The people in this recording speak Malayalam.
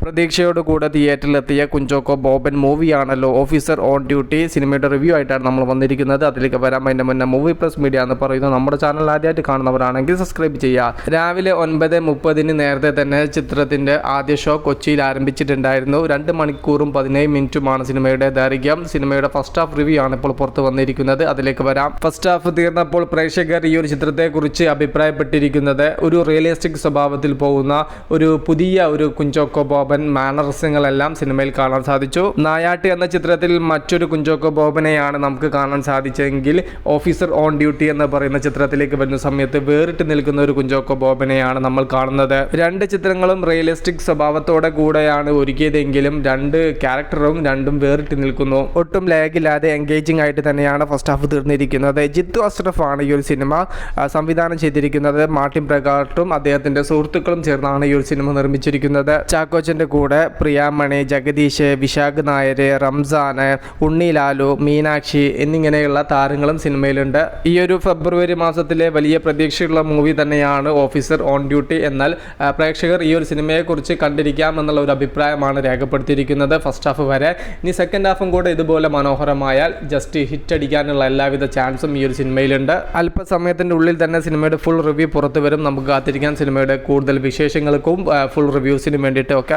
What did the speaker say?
പ്രതീക്ഷയോടുകൂടെ തിയേറ്ററിലെത്തിയ കുഞ്ചോക്കോ ബോബൻ മൂവിയാണല്ലോ ഓഫീസർ ഓൺ ഡ്യൂട്ടി. സിനിമയുടെ റിവ്യൂ ആയിട്ടാണ് നമ്മൾ വന്നിരിക്കുന്നത്. അതിലേക്ക് വരാൻ അതിൻ്റെ മുന്നേ മൂവി പ്ലസ് മീഡിയ എന്ന് പറയുന്നത് നമ്മുടെ ചാനൽ ആദ്യമായിട്ട് കാണുന്നവരാണെങ്കിൽ സബ്സ്ക്രൈബ് ചെയ്യുക. രാവിലെ 9:30 നേരത്തെ തന്നെ ചിത്രത്തിൻ്റെ ആദ്യ ഷോ കൊച്ചിയിൽ ആരംഭിച്ചിട്ടുണ്ടായിരുന്നു. 2 മണിക്കൂറും 17 മിനിറ്റുമാണ് സിനിമയുടെ ദൈർഘ്യം. സിനിമയുടെ ഫസ്റ്റ് ഹാഫ് റിവ്യൂ ആണ് ഇപ്പോൾ പുറത്ത് വന്നിരിക്കുന്നത്. അതിലേക്ക് വരാം. ഫസ്റ്റ് ഹാഫ് തീർന്നപ്പോൾ പ്രേക്ഷകർ ഈ ഒരു ചിത്രത്തെക്കുറിച്ച് അഭിപ്രായപ്പെട്ടിരിക്കുന്നത് ഒരു റിയലിസ്റ്റിക് സ്വഭാവത്തിൽ പോകുന്ന ഒരു പുതിയ ഒരു കുഞ്ചോക്കോ ബോബൻ മാനറിസങ്ങളെല്ലാം സിനിമയിൽ കാണാൻ സാധിച്ചു. നായാട്ട് എന്ന ചിത്രത്തിൽ മറ്റൊരു കുഞ്ചോക്കോ ബോബനെയാണ് നമുക്ക് കാണാൻ സാധിച്ചെങ്കിൽ ഓഫീസർ ഓൺ ഡ്യൂട്ടി എന്ന് പറയുന്ന ചിത്രത്തിലേക്ക് വരുന്ന സമയത്ത് വേറിട്ട് നിൽക്കുന്ന ഒരു കുഞ്ചോക്കോ ബോബനെയാണ് നമ്മൾ കാണുന്നത്. 2 ചിത്രങ്ങളും റിയലിസ്റ്റിക് സ്വഭാവത്തോടെ കൂടെയാണ് ഒരുക്കിയതെങ്കിലും 2 ക്യാരക്ടറും രണ്ടും വേറിട്ട് നിൽക്കുന്നു. ഒട്ടും ലാഗില്ലാതെ എൻഗേജിംഗ് ആയിട്ട് തന്നെയാണ് ഫസ്റ്റ് ഹാഫ് തീർന്നിരിക്കുന്നത്. ജിത്തു അഷ്റഫ് ആണ് ഈ ഒരു സിനിമ സംവിധാനം ചെയ്തിരിക്കുന്നത്. മാർട്ടിൻ പ്രകാട്ടും അദ്ദേഹത്തിന്റെ സുഹൃത്തുക്കളും ചേർന്നാണ് ഈ ഒരു സിനിമ നിർമ്മിച്ചിരിക്കുന്നത്. ചാക്കോച്ചന്റെ കൂടെ പ്രിയാമണി, ജഗദീഷ്, വിശാഖ് നായർ, റംസാൻ, ഉണ്ണി ലാലു, മീനാക്ഷി എന്നിങ്ങനെയുള്ള താരങ്ങളും സിനിമയിലുണ്ട്. ഈ ഒരു ഫെബ്രുവരി മാസത്തിലെ വലിയ പ്രതീക്ഷയുള്ള മൂവി തന്നെയാണ് ഓഫീസർ ഓൺ ഡ്യൂട്ടി. എന്നാൽ പ്രേക്ഷകർ ഈ ഒരു സിനിമയെക്കുറിച്ച് കണ്ടിരിക്കാം എന്നുള്ള ഒരു അഭിപ്രായമാണ് രേഖപ്പെടുത്തിയിരിക്കുന്നത് ഫസ്റ്റ് ഹാഫ് വരെ. ഇനി സെക്കൻഡ് ഹാഫും കൂടെ ഇതുപോലെ മനോഹരമായാൽ ജസ്റ്റ് ഹിറ്റ് അടിക്കാനുള്ള എല്ലാവിധ ചാൻസും ഈ ഒരു സിനിമയിലുണ്ട്. അല്പസമയത്തിൻ്റെ ഉള്ളിൽ തന്നെ സിനിമയുടെ ഫുൾ റിവ്യൂ പുറത്തു വരും. നമുക്ക് കാത്തിരിക്കാൻ സിനിമയുടെ കൂടുതൽ വിശേഷങ്ങൾക്കും ഫുൾ റിവ്യൂസിനും വേണ്ടിയിട്ട്. ഒക്കെ